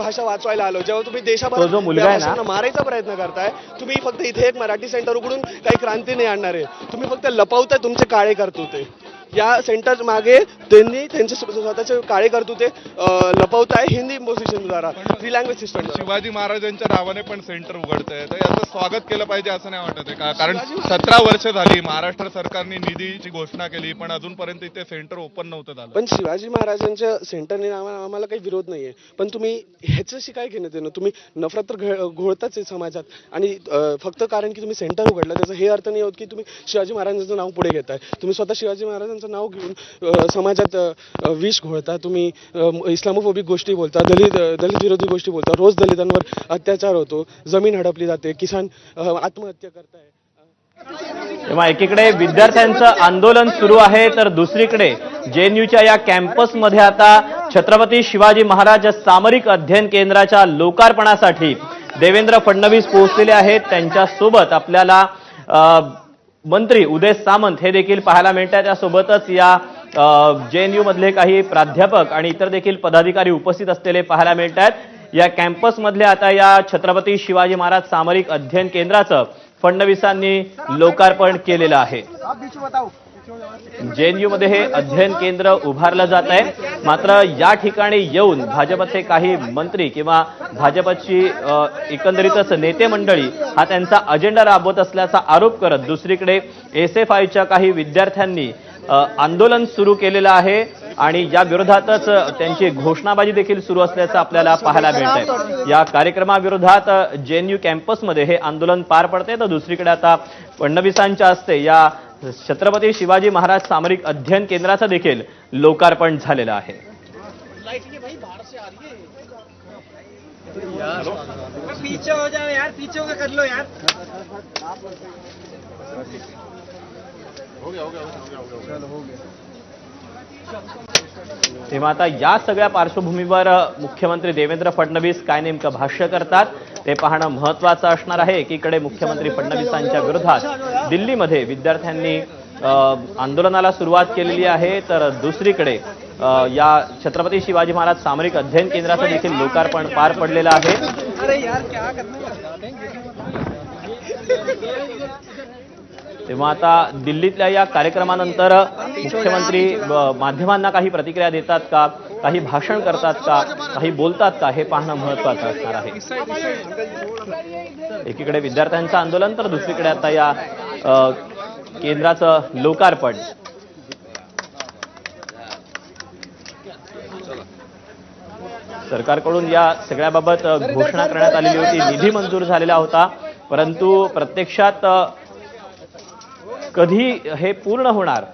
भाषा वाचवायला आलो, जेव्हा तुम्ही देशाभरात जो मुलगा आहे ना, भाषांना मारायचा प्रयत्न करताय, तुम्ही फक्त इथे एक मराठी सेंटर उघडून काही क्रांती नाही आणणार आहे. तुम्ही फक्त लपवताय तुमचे काळे करतुते. या सेंटर मागे त्यांनी त्यांचे स्वतःचे काळे करतुते लपवताय हिंदी इम्पोजिशन द्वारा, फ्री लँग्वेज सिस्टम. शिवाजी महाराजांच्या नावाने पण सेंटर उघडतंय, तर याचं स्वागत केलं पाहिजे असं नाही वाटत आहे का? कारण 17 वर्ष झाली महाराष्ट्र सरकारने निधीची घोषणा केली, पण अजूनपर्यंत इथे सेंटर ओपन नव्हतं झालं. पण शिवाजी महाराजांच्या सेंटरने आम्हाला काही विरोध नाहीये, पण तुम्ही ह्याच्याशी काय घेणं देणं? तुम्ही नफरत तर घोळताच आहे समाजात, आणि फक्त कारण की तुम्ही सेंटर उघडलं त्याचा हे अर्थ नाही होत की तुम्ही शिवाजी महाराजांचं नाव पुढे घेताय. तुम्ही स्वतः शिवाजी महाराजांचं नाव घेऊन समाजात विष घोळता. तुम्ही इस्लामोफोबिक गोष्टी बोलता, दलित विरोधी गोष्टी बोलता. रोज दलितांवर अत्याचार होतो, जमीन हडपली जाते, किसान आत्महत्या करताय. तेव्हा एकीकडे विद्यार्थ्यांचं आंदोलन सुरू आहे, तर दुसरीकडे JNUच्या या कॅम्पसमध्ये आता छत्रपती शिवाजी महाराज सामरिक अध्ययन केंद्राच्या लोकार्पणासाठी देवेंद्र फडणवीस पोहोचलेले आहेत. त्यांच्यासोबत आपल्याला मंत्री उदय सामंत हे देखील पाहायला मिळतात. त्यासोबतच या JNU मधले काही प्राध्यापक आणि इतर देखील पदाधिकारी उपस्थित असलेले पाहायला मिळतात. या कॅम्पसमधले आता या छत्रपती शिवाजी महाराज सामरिक अध्ययन केंद्राचं फडणवीसांनी लोकार्पण केलेलं आहे. JNU मध्ये हे अध्ययन केंद्र उभारलं जात आहे. मात्र या ठिकाणी येऊन भाजपचे काही मंत्री किंवा भाजपची एकंदरीतच नेते मंडळी हा त्यांचा अजेंडा राबवत असल्याचा आरोप करत दुसरीकडे SFIच्या काही विद्यार्थ्यांनी आंदोलन सुरू केलेलं आहे आणि या विरोधातच त्यांची घोषणाबाजी देखील सुरू असल्याचं आपल्याला पाहायला मिळतंय. या कार्यक्रमाविरोधात JNU कॅम्पसमध्ये हे आंदोलन पार पडते, तर दुसरीकडे आता फडणवीसांच्या हस्ते या छत्रपती शिवाजी महाराज सामरिक अध्ययन केंद्राचं देखील लोकार्पण झालेलं आहे. पीछे हो जाओ यार, पीछे होकर कर लो यार. तेव्हा आता या सगळ्या पार्श्वभूमीवर मुख्यमंत्री देवेंद्र फडणवीस काय नेमकं भाष्य करतात ते पाहणं महत्त्वाचं असणार आहे. एकीकडे मुख्यमंत्री फडणवीसांच्या विरोधात दिल्लीमध्ये विद्यार्थ्यांनी आंदोलनाला सुरुवात केलेली आहे, तर दुसरीकडे या छत्रपती शिवाजी महाराज सामरिक अध्ययन केंद्राचं देखील लोकार्पण पार पडलेलं आहे. तेव्हा आता दिल्लीतल्या या कार्यक्रमानंतर मुख्यमंत्री माध्यमांना काही प्रतिक्रिया देतात का, काही भाषण करतात का, काही बोलतात का, हे पाहणं महत्त्वाचं असणार आहे. एकीकडे विद्यार्थ्यांचं आंदोलन, तर दुसरीकडे आता या केंद्राचं लोकार्पण. सरकारकडून या सगळ्याबाबत घोषणा करण्यात आलेली होती, निधी मंजूर झालेला होता, परंतु प्रत्यक्षात कधी हे पूर्ण होणार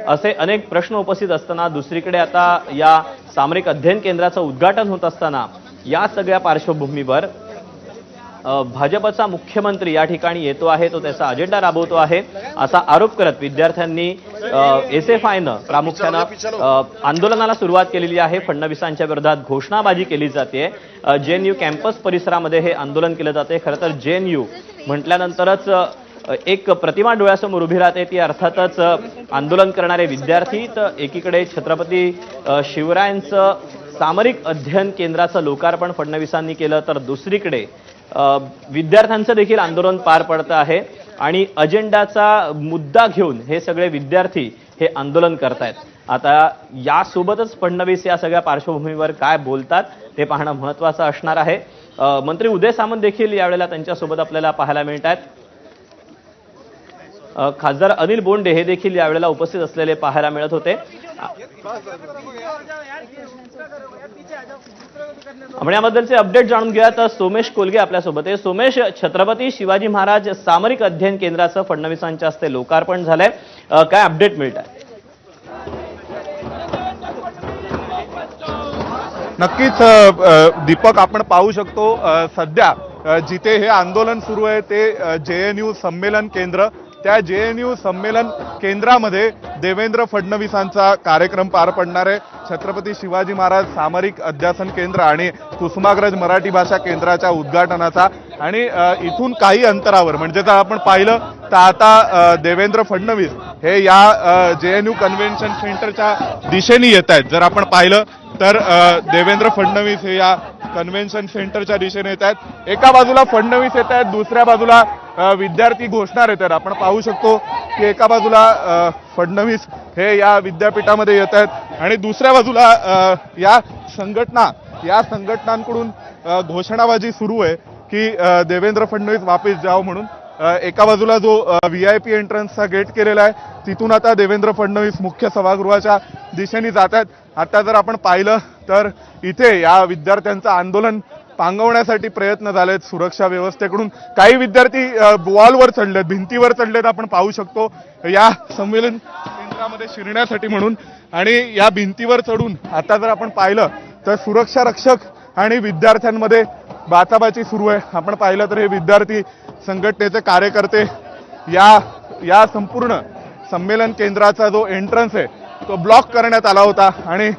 असे अनेक प्रश्न उपस्थित असताना दुसरीकडे आता या सामरिक अध्ययन केंद्राचं उद्घाटन होत असताना या सगळ्या पार्श्वभूमीवर भाजपचा मुख्यमंत्री या ठिकाणी येतो आहे, तो त्याचा अजेंडा राबवतो आहे असा आरोप करत विद्यार्थ्यांनी SFIनं प्रामुख्यानं आंदोलनाला सुरुवात केलेली आहे. फडणवीसांच्या विरोधात घोषणाबाजी केली जाते. JNU कॅम्पस परिसरामध्ये हे आंदोलन केलं जाते. खरं तर JNU म्हटल्यानंतरच एक प्रतिमा डोळ्यासमोर उभी राहते, ती अर्थातच आंदोलन करणारे विद्यार्थी. तर एकीकडे छत्रपती शिवरायांचं सामरिक अध्ययन केंद्राचं लोकार्पण फडणवीसांनी केलं, तर दुसरीकडे विद्यार्थ्यांचं देखील आंदोलन पार पडतं आहे आणि अजेंडाचा मुद्दा घेऊन हे सगळे विद्यार्थी हे आंदोलन करतायत. आता यासोबतच फडणवीस या सगळ्या पार्श्वभूमीवर काय बोलतात ते पाहणं महत्त्वाचं असणार आहे. मंत्री उदय सामंत देखील यावेळेला त्यांच्यासोबत आपल्याला पाहायला मिळतात. खासदार अनिल बोंडे हे देखील यावेळेला उपस्थित असलेले पाहायला मिळत होते. आपण याबद्दलचे अपडेट जाणून घेऊया. तर सोमेश कोलगे आपल्यासोबत आहे. सोमेश, छत्रपती शिवाजी महाराज सामरिक अध्ययन केंद्राचं फडणवीसांच्या हस्ते लोकार्पण झालंय, काय अपडेट मिळत आहे? नक्कीच दीपक, आपण पाहू शकतो सध्या जिथे हे आंदोलन सुरू आहे ते JNU संमेलन केंद्र, त्या JNU संमेलन केंद्रामध्ये देवेंद्र फडणवीसांचा कार्यक्रम पार पडणार आहे. छत्रपती शिवाजी महाराज सामरिक अध्यासन केंद्र आणि कुसुमाग्रज मराठी भाषा केंद्राच्या उद्घाटनाचा. आणि इथून काही अंतरावर म्हणजे जर आपण पाहिलं तर आता देवेंद्र फडणवीस हे या JNU कन्व्हेन्शन सेंटरच्या दिशेने येत आहेत. जर आपण पाहिलं तर देवेंद्र फडणवीस हे या कन्व्हेन्शन सेंटरच्या दिशेने येत आहेत. एका बाजूला फडणवीस येत आहेत, दुसऱ्या बाजूला विद्यार्थी घोषणार येत आहेत. आपण पाहू शकतो की एका बाजूला फडणवीस हे या विद्यापीठामध्ये येत आहेत आणि दुसऱ्या बाजूला या संघटनांकडून घोषणाबाजी सुरू आहे की देवेंद्र फडणवीस वापस जाओ म्हणून. एका बाजूला जो VIP एंट्रन्सचा गेट केलेला आहे तिथून आता देवेंद्र फडणवीस मुख्य सभागृहाच्या दिशेने जात आहेत. आता जर आपण पाहिलं तर इथे या विद्यार्थ्यांचं आंदोलन पांगवण्यासाठी प्रयत्न झालेत सुरक्षा व्यवस्थेकडून. काही विद्यार्थी वॉलवर चढलेत, भिंतीवर चढलेत, आपण पाहू शकतो या संमेलन केंद्रामध्ये शिरण्यासाठी म्हणून. आणि या भिंतीवर चढून आता जर आपण पाहिलं तर सुरक्षा रक्षक आणि विद्यार्थ्यांमध्ये बाचाबाची सुरू आहे. आपण पाहिलं तर हे विद्यार्थी संघटनेचे कार्यकर्ते या संपूर्ण संमेलन केंद्राचा जो एंट्रन्स आहे तो ब्लॉक करण्यात आला होता आणि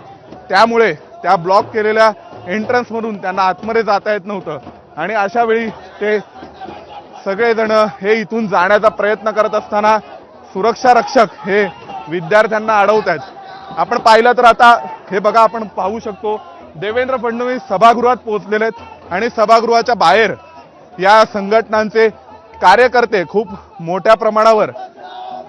त्यामुळे त्या ब्लॉक केलेल्या एंट्रन्समधून त्यांना आतमध्ये जाता येत नव्हतं. आणि अशा वेळी ते सगळेजण हे इथून जाण्याचा प्रयत्न करत असताना सुरक्षा रक्षक हे विद्यार्थ्यांना अडवत आहेत. आपण पाहिलं तर आता हे बघा, आपण पाहू शकतो देवेंद्र फडणवीस सभागृहात पोहोचलेले आहेत आणि सभागृहाच्या बाहेर या संघटनांचे कार्यकर्ते खूप मोठ्या प्रमाणावर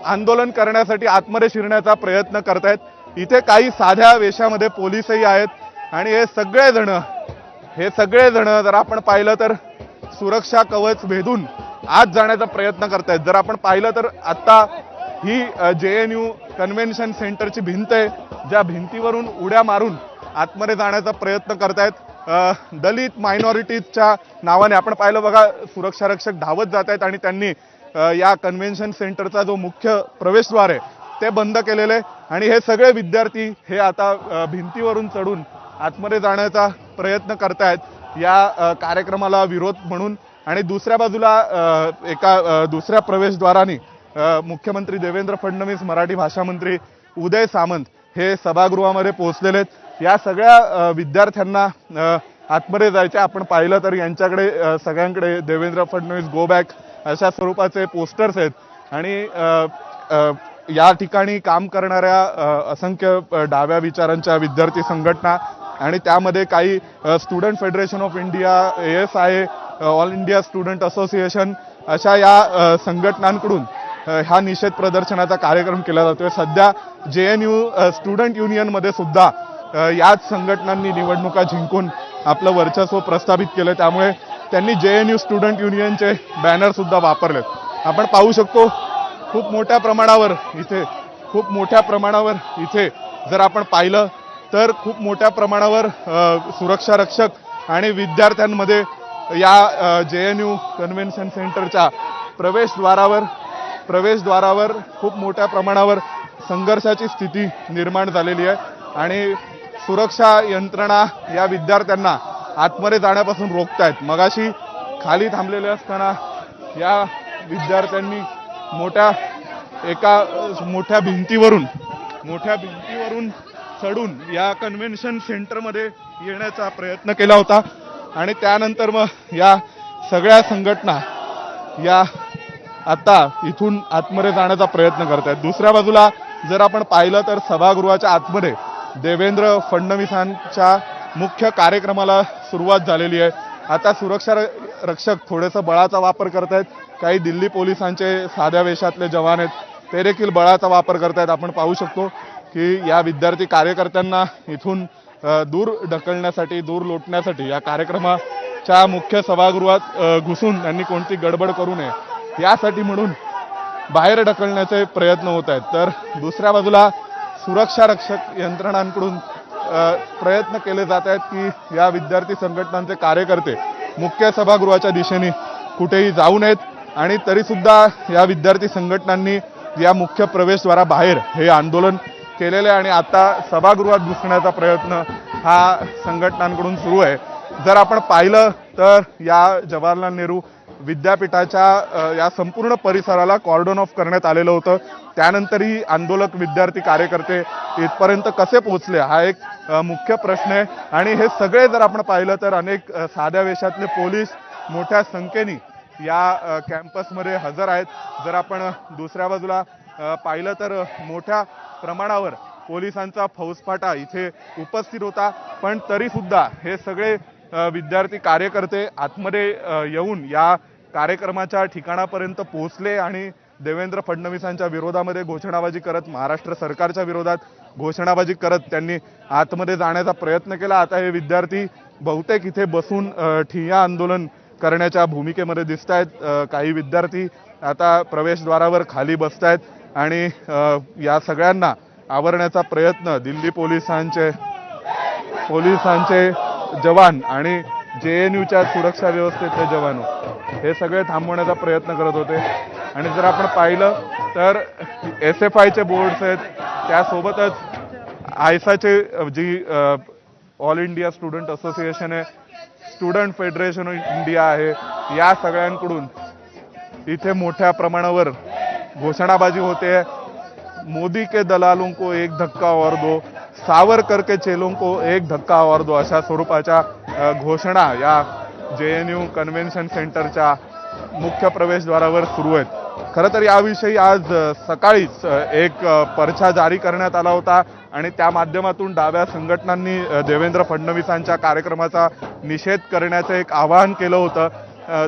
आंदोलन करण्यासाठी आतमध्ये शिरण्याचा प्रयत्न करतायत. इथे काही साध्या वेशामध्ये पोलीसही आहेत आणि हे सगळेजण जर आपण पाहिलं तर सुरक्षा कवच भेदून आत जाण्याचा प्रयत्न करतायत. जर आपण पाहिलं तर आता ही JNU कन्व्हेन्शन सेंटरची भिंत आहे, ज्या भिंतीवरून उड्या मारून आतमध्ये जाण्याचा प्रयत्न करतायत. दलित मायनॉरिटीजच्या नावाने आपण पाहिलं बघा, सुरक्षा रक्षक धावत जात आहेत आणि त्यांनी या कन्व्हेन्शन सेंटरचा जो मुख्य प्रवेशद्वार आहे ते बंद केलेले आहे. आणि हे सगळे विद्यार्थी हे आता भिंतीवरून चढून आतमध्ये जाण्याचा प्रयत्न करतायत या कार्यक्रमाला विरोध म्हणून. आणि दुसऱ्या बाजूला एका दुसऱ्या प्रवेशद्वाराने मुख्यमंत्री देवेंद्र फडणवीस, मराठी भाषा मंत्री उदय सामंत हे सभागृहामध्ये पोहोचलेले आहेत. या सगळ्या विद्यार्थ्यांना आतमध्ये जायचे. आपण पाहिलं तर यांच्याकडे सगळ्यांकडे देवेंद्र फडणवीस गो बॅक अशा स्वरूपाचे पोस्टर्स आहेत. आणि या ठिकाणी काम करणाऱ्या असंख्य डाव्या विचारांच्या विद्यार्थी संघटना आणि त्यामध्ये काही student federation of India, ASI, all India student association अशा या संघटनांकडून हा निषेध प्रदर्शनाचा कार्यक्रम केला जातोय. सध्या JNU स्टुडंट युनियनमध्ये सुद्धा याच संघटनांनी निवडणुका जिंकून आपलं वर्चस्व प्रस्थापित केलं, त्यामुळे त्यांनी JNU स्टुडंट युनियनचे बॅनर सुद्धा वापरलेत. आपण पाहू शकतो खूप मोठ्या प्रमाणावर इथे जर आपण पाहिलं तर खूप मोठ्या प्रमाणावर सुरक्षा रक्षक आणि विद्यार्थ्यांमध्ये या JNU कन्व्हेन्शन सेंटरच्या प्रवेशद्वारावर खूप मोठ्या प्रमाणावर संघर्षाची स्थिती निर्माण झालेली आहे. आणि सुरक्षा यंत्रणा या विद्यार्थ्यांना आतमध्ये जाण्यापासून रोखतायत. मगाशी खाली थांबलेले असताना या विद्यार्थ्यांनी मोठ्या भिंतीवरून चढून या कन्व्हेन्शन सेंटरमध्ये येण्याचा प्रयत्न केला होता. आणि त्यानंतर मग या सगळ्या संघटना या आता इथून आतमध्ये जाण्याचा प्रयत्न करतायत. दुसऱ्या बाजूला जर आपण पाहिलं तर सभागृहाच्या आतमध्ये देवेंद्र फडणवीसांच्या मुख्य कार्यक्रमाला सुरुवात झालेली आहे. आता सुरक्षा रक्षक थोडेसं बळाचा वापर करतायत. काही दिल्ली पोलिसांचे साध्या वेशातले जवान आहेत ते देखील बळाचा वापर करतायत. आपण पाहू शकतो की या विद्यार्थी कार्यकर्त्यांना इथून दूर लोटण्यासाठी या कार्यक्रमाच्या मुख्य सभागृहात घुसून त्यांनी कोणती गडबड करू नये यासाठी म्हणून बाहेर ढकलण्याचे प्रयत्न होत आहेत. तर दुसऱ्या बाजूला सुरक्षा रक्षक यंत्रणांकडून प्रयत्न केले जात आहेत की या विद्यार्थी संघटनांचे कार्यकर्ते मुख्य सभागृहाच्या दिशेने कुठेही जाऊ नयेत. आणि तरी सुद्धा या विद्यार्थी संघटनांनी या मुख्य प्रवेशद्वाराबाहेर हे आंदोलन केलेले आणि आता सभागृहात घुसण्याचा प्रयत्न हा संघटनांकडून सुरू आहे. जर आपण पाहिलं तर या जवाहरलाल नेहरू विद्यापीठाच्या या संपूर्ण परिसराला कॉर्डन ऑफ करण्यात आलेलं होतं. त्यानंतरही आंदोलक विद्यार्थी कार्यकर्ते इथपर्यंत कसे पोहोचले हा एक मुख्य प्रश्न आहे. आणि हे सगळे जर आपण पाहिलं तर अनेक साध्या वेशातले पोलीस मोठ्या संख्येने या कॅम्पसमध्ये हजर आहेत. जर आपण दुसऱ्या बाजूला पाहिलं तर मोठ्या प्रमाणावर पोलिसांचा फौजफाटा इथे उपस्थित होता, पण तरी सुद्धा हे सगळे विद्यार्थी कार्यकर्ते आतमध्ये येऊन या कार्यक्रमाच्या ठिकाणापर्यंत पोहोचले आणि देवेंद्र फडणवीसांच्या विरोधामध्ये घोषणाबाजी करत, महाराष्ट्र सरकारच्या विरोधात घोषणाबाजी करत त्यांनी आतमध्ये जाण्याचा प्रयत्न केला. आता हे विद्यार्थी बहुतेक इथे बसून ठिय्या आंदोलन करण्याच्या भूमिकेमध्ये दिसत आहेत. काही विद्यार्थी आता प्रवेशद्वारावर खाली बसत आहेत आणि या सगळ्यांना आवरण्याचा प्रयत्न दिल्ली पोलिसांचे जवान आणि JNUच्या सुरक्षा व्यवस्थेतले जवान हे सगळे थांबवण्याचा प्रयत्न करत होते. आणि जर आपण पाहिलं तर SFIचे बोर्ड्स आहेत, त्यासोबतच आयसाचे जी ऑल इंडिया स्टुडंट असोसिएशन आहे, स्टुडंट फेडरेशन ऑफ इंडिया आहे, या सगळ्यांकडून इथे मोठ्या प्रमाणावर घोषणाबाजी होते. मोदी के दलालों को एक धक्का और दो, सावरकर के चेलों को एक धक्का और दो, अशा स्वरूपाच्या घोषणा या JNU कन्व्हेन्शन सेंटरच्या मुख्य प्रवेशद्वारावर सुरू आहेत. खरं तर याविषयी आज सकाळीच एक पर्चा जारी करण्यात आला होता आणि त्या माध्यमातून डाव्या संघटनांनी देवेंद्र फडणवीसांच्या कार्यक्रमाचा निषेध करण्याचं एक आवाहन केलं होतं.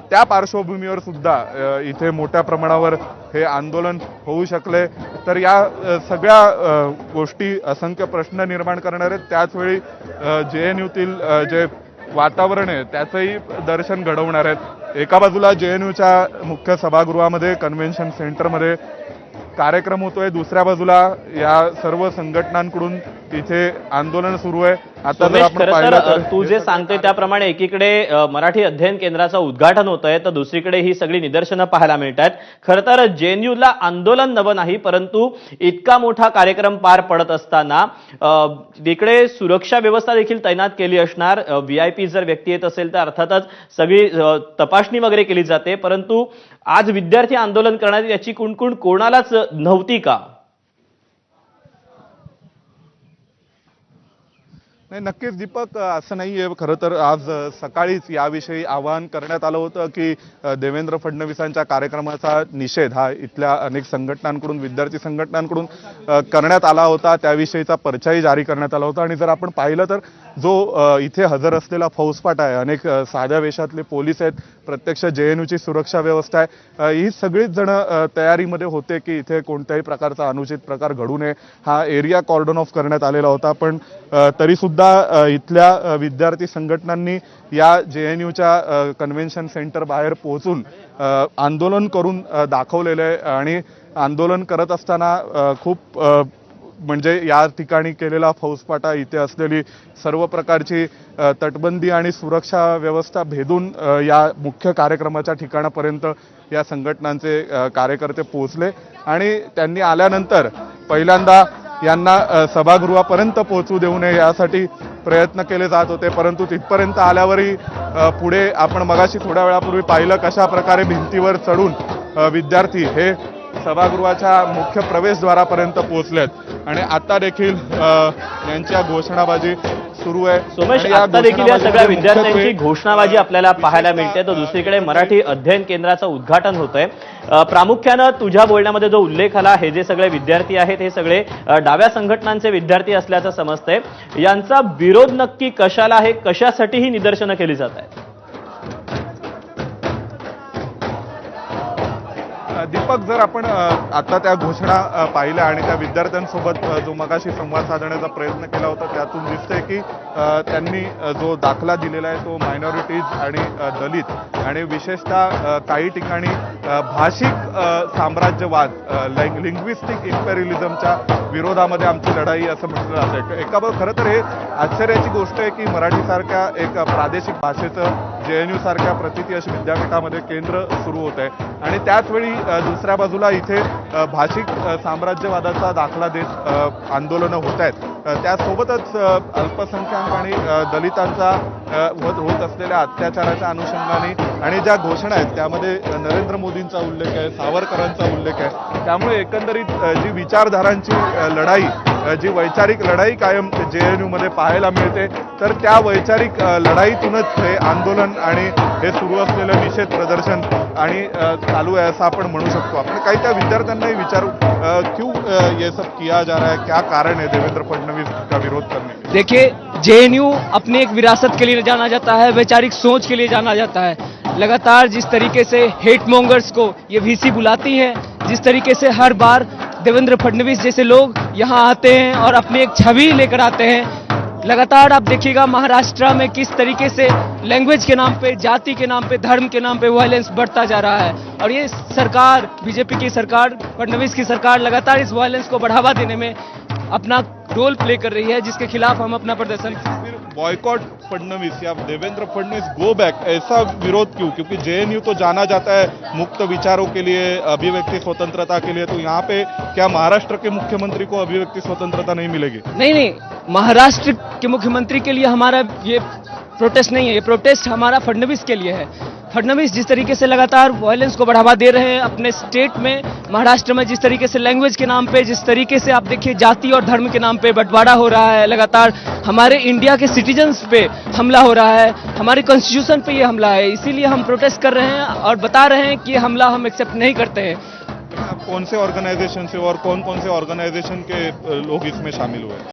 त्या पार्श्वभूमीवर सुद्धा इथे मोठ्या प्रमाणावर हे आंदोलन होऊ शकले. तर या सगळ्या गोष्टी असंख्य प्रश्न निर्माण करणार आहेत. त्याचवेळी JNUतील जे वातावरण आहे त्याचंही दर्शन घडवणार आहेत. एका बाजूला JNUच्या मुख्य सभागृहामध्ये कन्व्हेन्शन सेंटरमध्ये कार्यक्रम होतोय, दुसऱ्या बाजूला या सर्व संघटनांकडून इथे आंदोलन सुरू आहे. आता जर आपण पाहिलं तर तू जे सांगतोय त्याप्रमाणे एकीकडे मराठी अध्ययन केंद्राचं उद्घाटन होत आहे तर दुसरीकडे ही सगळी निदर्शनं पाहायला मिळतात. खरं तर JNUला आंदोलन नवं नाही, परंतु इतका मोठा कार्यक्रम पार पडत असताना इकडे सुरक्षा व्यवस्था देखील तैनात केली असणार. VIP जर व्यक्ती येत असेल तर अर्थातच सगळी तपासणी वगैरे केली जाते, परंतु आज विद्यार्थी आंदोलन करण्यात याची कुणकुण कोणालाच नव्हती का? नाही, नक्कीच दीपक, असं नाहीये. खरं तर आज सकाळीच याविषयी आवाहन करण्यात आलं होतं की देवेंद्र फडणवीसांच्या कार्यक्रमाचा निषेध हा इथल्या अनेक संघटनांकडून, विद्यार्थी संघटनांकडून करण्यात आला होता. त्याविषयीचा पर्चाही जारी करण्यात आला होता. आणि जर आपण पाहिलं तर जो इथे हजर असलेला फौजफाटा आहे, अनेक साध्या वेशातले पोलीस आहेत, प्रत्यक्ष JNUची सुरक्षा व्यवस्था आहे, ही सगळीच जण तयारीमध्ये होते की इथे कोणत्याही प्रकारचा अनुचित प्रकार घडू नये. हा एरिया कॉर्डन ऑफ करण्यात आलेला होता. पण तरी सुद्धा इथल्या विद्यार्थी संघटनांनी या JNUच्या कन्व्हेन्शन सेंटर बाहेर पोहोचून आंदोलन करून दाखवलेलं आहे. आणि आंदोलन करत असताना खूप म्हणजे या ठिकाणी केलेला फौजफाटा, इथे असलेली सर्व प्रकारची तटबंदी आणि सुरक्षा व्यवस्था भेदून या मुख्य कार्यक्रमाच्या ठिकाणापर्यंत या संघटनांचे कार्यकर्ते पोहोचले. आणि त्यांनी आल्यानंतर पहिल्यांदा यांना सभागृहापर्यंत पोहोचू देऊ नये यासाठी प्रयत्न केले जात होते, परंतु तिथपर्यंत आल्यावरही पुढे आपण मगाशी थोड्या वेळापूर्वी पाहिलं कशा प्रकारे भिंतीवर चढून विद्यार्थी हे सभागृहाच्या मुख्य प्रवेशद्वारापर्यंत पोहोचलेत. आणि आता देखील यांच्या घोषणाबाजी सुरू आहे. सोमेश, आता देखील या सगळ्या विद्यार्थ्यांची घोषणाबाजी आपल्याला पाहायला मिळते. तर दुसरीकडे मराठी अध्ययन केंद्राचं उद्घाटन होत आहे. प्रामुख्यानं तुझ्या बोलण्यामध्ये जो उल्लेख आला, हे जे सगळे विद्यार्थी आहेत हे सगळे डाव्या संघटनांचे विद्यार्थी असल्याचं समजतंय. यांचा विरोध नक्की कशाला आहे, कशासाठी ही निदर्शनं केली जात आहेत? दीपक, जर आपण आता त्या घोषणा पाहिल्या आणि त्या विद्यार्थ्यांसोबत जो मगाशी संवाद साधण्याचा प्रयत्न केला होता, त्यातून दिसतंय की त्यांनी जो दाखला दिलेला आहे तो मायनॉरिटीज आणि दलित आणि विशेषतः काही ठिकाणी भाषिक साम्राज्यवाद, लिंग्विस्टिक इम्पेरियलिझमच्या विरोधामध्ये आमची लढाई असं म्हटलं जातं. एका खरं तर हे आश्चर्याची गोष्ट आहे की मराठीसारख्या एक प्रादेशिक भाषेचं JNU सारख्या प्रतियश विद्यापीठामध्ये केंद्र सुरू होत आहे आणि त्याचवेळी दुसऱ्या बाजूला इथे भाषिक साम्राज्यवादाचा दाखला देत आंदोलनं होत आहेत. त्यासोबतच अल्पसंख्याक आणि दलितांचा होत असलेल्या अत्याचाराच्या अनुषंगाने आणि ज्या घोषणा आहेत त्यामध्ये नरेंद्र मोदींचा उल्लेख आहे, सावरकरांचा उल्लेख आहे. त्यामुळे एकंदरीत जी विचारधारांची लढाई जी वैचारिक लढाई कायम JNU मध्ये पाहायला मिळते, तर त्या वैचारिक लढाईतूनच हे आंदोलन आणि हे सुरू असलेलं निषेध प्रदर्शन आणि चालू आहे असं आपण म्हणू शकतो. आपण काही त्या विद्यार्थ्यांनाही विचारू क्यों ये सब किया जा रहा है, क्या कारण है देवेंद्र फडणवीस का विरोध करने के? देखिए, जेएनयू अपनी एक विरासत के लिए जाना जाता है, वैचारिक सोच के लिए जाना जाता है. लगातार जिस तरीके से हेट मॉन्गर्स को ये VC बुलाती है, जिस तरीके से हर बार देवेंद्र फडणवीस जैसे लोग यहाँ आते हैं और अपनी एक छवि लेकर आते हैं, लगातार आप देखिएगा महाराष्ट्र में किस तरीके से लैंग्वेज के नाम पे, जाति के नाम पे, धर्म के नाम पे वायलेंस बढ़ता जा रहा है. और ये सरकार, बीजेपी की सरकार, फडणवीस की सरकार लगातार इस वायलेंस को बढ़ावा देने में अपना रोल प्ले कर रही है, जिसके खिलाफ हम अपना प्रदर्शन. बॉयकॉट फडणवीस या देवेंद्र फडणवीस गो बैक, ऐसा विरोध क्यों? क्योंकि JNU तो जाना जाता है मुक्त विचारों के लिए, अभिव्यक्ति स्वतंत्रता के लिए, तो यहाँ पे क्या महाराष्ट्र के मुख्यमंत्री को अभिव्यक्ति स्वतंत्रता नहीं मिलेगी? नहीं, महाराष्ट्र के मुख्यमंत्री के लिए हमारा ये प्रोटेस्ट नहीं है, ये प्रोटेस्ट हमारा फडणवीस के लिए है. फडणवीस जिस तरीके से लगातार वायलेंस को बढ़ावा दे रहे हैं अपने स्टेट में, महाराष्ट्र में जिस तरीके से लैंग्वेज के नाम पे, जिस तरीके से आप देखिए जाति और धर्म के नाम पे बंटवारा हो रहा है, लगातार हमारे इंडिया के सिटीजन्स पे हमला हो रहा है, हमारे कॉन्स्टिट्यूशन पे ये हमला है. इसीलिए हम प्रोटेस्ट कर रहे हैं और बता रहे हैं कि ये हमला हम एक्सेप्ट नहीं करते हैं. आप कौन से ऑर्गेनाइजेशन से और कौन कौन से ऑर्गेनाइजेशन के लोग इसमें शामिल हुए?